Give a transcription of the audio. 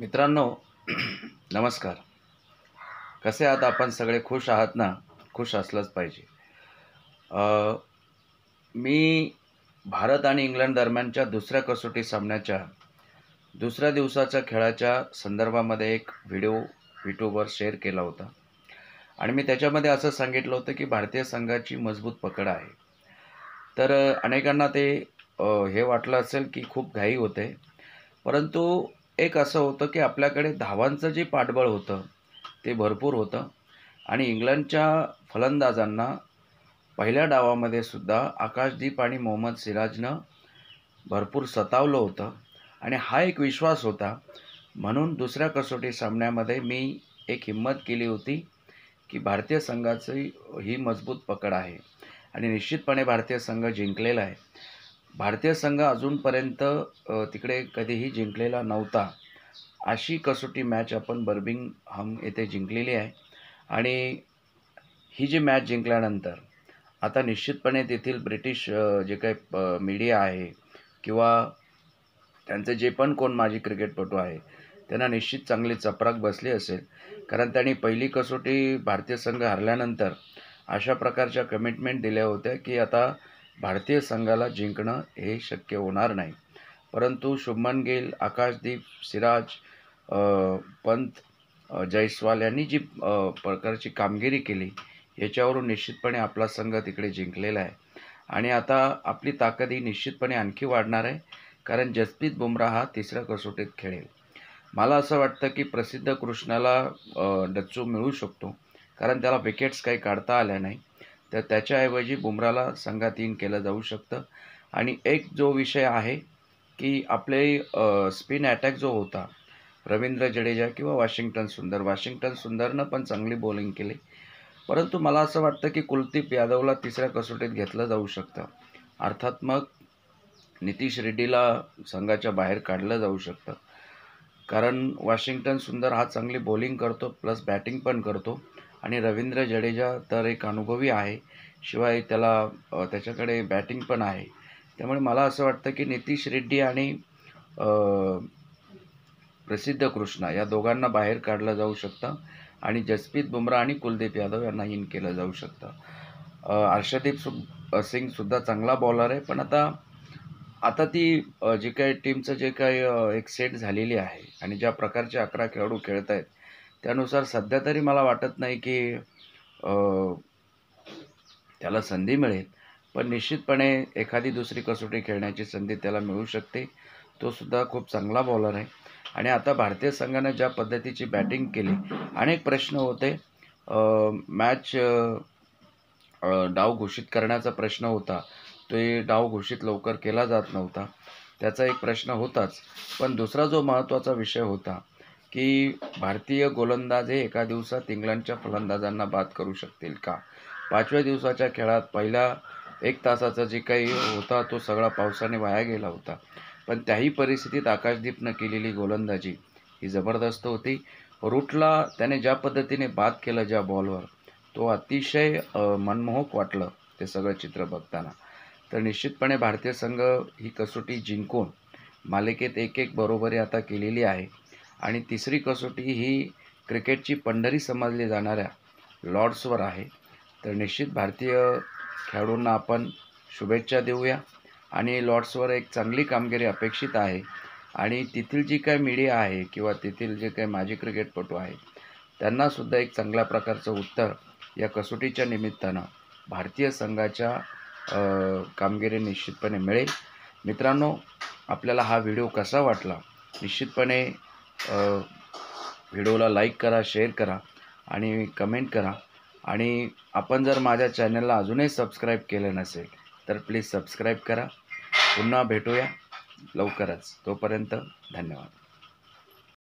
मित्रांनो नमस्कार. कसे आहात आपण सगळे? खुश आहात ना? खुश असलंच पाहिजे. मी भारत आणि इंग्लंड दरम्यानच्या दुसऱ्या कसोटी सामन्याच्या दुसऱ्या दिवसाच्या खेळाच्या संदर्भामध्ये एक व्हिडिओ यूट्यूबवर शेअर केला होता आणि मी त्याच्यामध्ये असं सांगितलं होतं की भारतीय संघाची मजबूत पकड आहे. तर अनेकांना ते हे वाटलं असेल की खूप घाई होते, परंतु एक असं होतं की आपल्याकडे धावांचं जे पाठबळ होतं ते भरपूर होतं आणि इंग्लंडच्या फलंदाजांना पहिल्या डावामध्ये सुद्धा आकाशदीप आणि मोहम्मद सिराजनं भरपूर सतावलं होतं आणि हा एक विश्वास होता. म्हणून दुसऱ्या कसोटी सामन्यामध्ये मी एक हिम्मत केली होती की भारतीय संघाची ही मजबूत पकड आहे आणि निश्चितपणे भारतीय संघ जिंकलेला आहे. भारतीय संघ अजूनपर्यंत तिकडे कधीही जिंकलेला नव्हता. अशी कसोटी मॅच आपण बर्मिंगहॅम येथे जिंकलेली आहे आणि ही जी मॅच जिंकल्यानंतर आता निश्चितपणे तेथील ब्रिटिश जे काही मीडिया आहे किंवा त्यांचे जे पण कोण माजी क्रिकेटपटू आहे त्यांना निश्चित चांगली चपराक बसली असेल, कारण त्यांनी पहिली कसोटी भारतीय संघ हरल्यानंतर अशा प्रकारच्या कमिटमेंट दिल्या होत्या की आता भारतीय संघाला जिंकणं हे शक्य होणार नाही. परंतु शुभमन गिल, आकाशदीप, सिराज, पंत, जयस्वाल यांनी जी प्रकारची कामगिरी केली याच्यावरून निश्चितपणे आपला संघ तिकडे जिंकलेला आहे आणि आता आपली ताकद ही निश्चितपणे आणखी वाढणार आहे, कारण जसप्रीत बुमराह हा तिसऱ्या कसोटीत खेळेल. मला असं वाटतं की प्रसिद्ध कृष्णाला डच्चू मिळू शकतो, कारण त्याला विकेट्स काही काढता आल्या नाही, तर त्याच्याऐवजी बुमराहला संघात इन केलं जाऊ शकतं. आणि एक जो विषय आहे की आपले स्पिन अटॅक जो होता रवींद्र जडेजा किंवा वाशिंग्टन सुंदरनं पण चांगली बॉलिंग केली, परंतु मला असं वाटतं की कुलदीप यादवला तिसऱ्या कसोटीत घेतलं जाऊ शकतं. अर्थात मग नितीश रेड्डीला संघाच्या बाहेर काढलं जाऊ शकतं, कारण वाशिंग्टन सुंदर हा चांगली बॉलिंग करतो प्लस बॅटिंग पण करतो आणि रवींद्र जडेजा तर एक अनुभवी आहे, शिवाय त्याच्याकडे बॅटिंग पण आहे. त्यामुळे मला असं वाटतं की नितीश रेड्डी आणि प्रसिद्ध कृष्णा या दोघांना बाहेर काढलं जाऊ शकतं आणि जसप्रीत बुमराह आणि कुलदीप यादव यांना इन केलं जाऊ शकतं. अर्शदीप सिंगसुद्धा चांगला बॉलर आहे, पण आता ती जे काही टीमचं जे काही एक सेट झालेली आहे आणि ज्या प्रकारचे 11 खेळाडू खेळत आहेत त्यानुसार सध्या तरी मला वाटत नाही की त्याला संधी मिळेल, पण निश्चितपणे एखादी दुसरी कसोटी खेळण्याची संधी त्याला मिळू शकते. तो सुद्धा खूप चांगला बॉलर आहे आणि आता भारतीय संघाने ज्या पद्धतीची बॅटिंग केली, अनेक प्रश्न होते. मॅच डाव घोषित करण्याचा प्रश्न होता, तो डाव घोषित लवकर केला जात नव्हता, त्याचा एक प्रश्न होताच. पण दुसरा जो महत्त्वाचा विषय होता की भारतीय गोलंदाज हे एका दिवसात इंग्लंडच्या फलंदाजांना बाद करू शकतील का? 5व्या दिवसाच्या खेळात पहिल्या 1 तासाचा जे काही होता तो सगळा पावसाने वाया गेला होता, पण त्याही परिस्थितीत आकाशदीपनं केलेली गोलंदाजी ही जबरदस्त होती. रूटला त्याने ज्या पद्धतीने बाद केलं ज्या बॉलवर, तो अतिशय मनमोहक वाटलं ते सगळं चित्र बघताना. तर निश्चितपणे भारतीय संघ ही कसोटी जिंकून मालिकेत 1-1 बरोबरी आता केलेली आहे आणि तिसरी कसोटी ही क्रिकेटची पंढरी समजली जाणाऱ्या लॉर्ड्सवर आहे. तर निश्चित भारतीय खेळाडूंना आपण शुभेच्छा देऊया आणि लॉर्ड्सवर एक चांगली कामगिरी अपेक्षित आहे आणि तेथील जी काही मीडिया आहे किंवा तेथील जे काही माजी क्रिकेटपटू आहेत त्यांनासुद्धा एक चांगल्या प्रकारचं उत्तर या कसोटीच्या निमित्तानं भारतीय संघाच्या कामगिरी निश्चितपणे मिळेल. मित्रांनो, आपल्याला हा व्हिडिओ कसा वाटला? निश्चितपणे व्हिडिओला लाईक करा, शेअर करा आणि कमेंट करा आणि आपण जर माझ्या चॅनलला अजूनही सबस्क्राईब केलं नसेल तर प्लीज सबस्क्राईब करा. पुन्हा भेटूया लवकरच. तोपर्यंत धन्यवाद.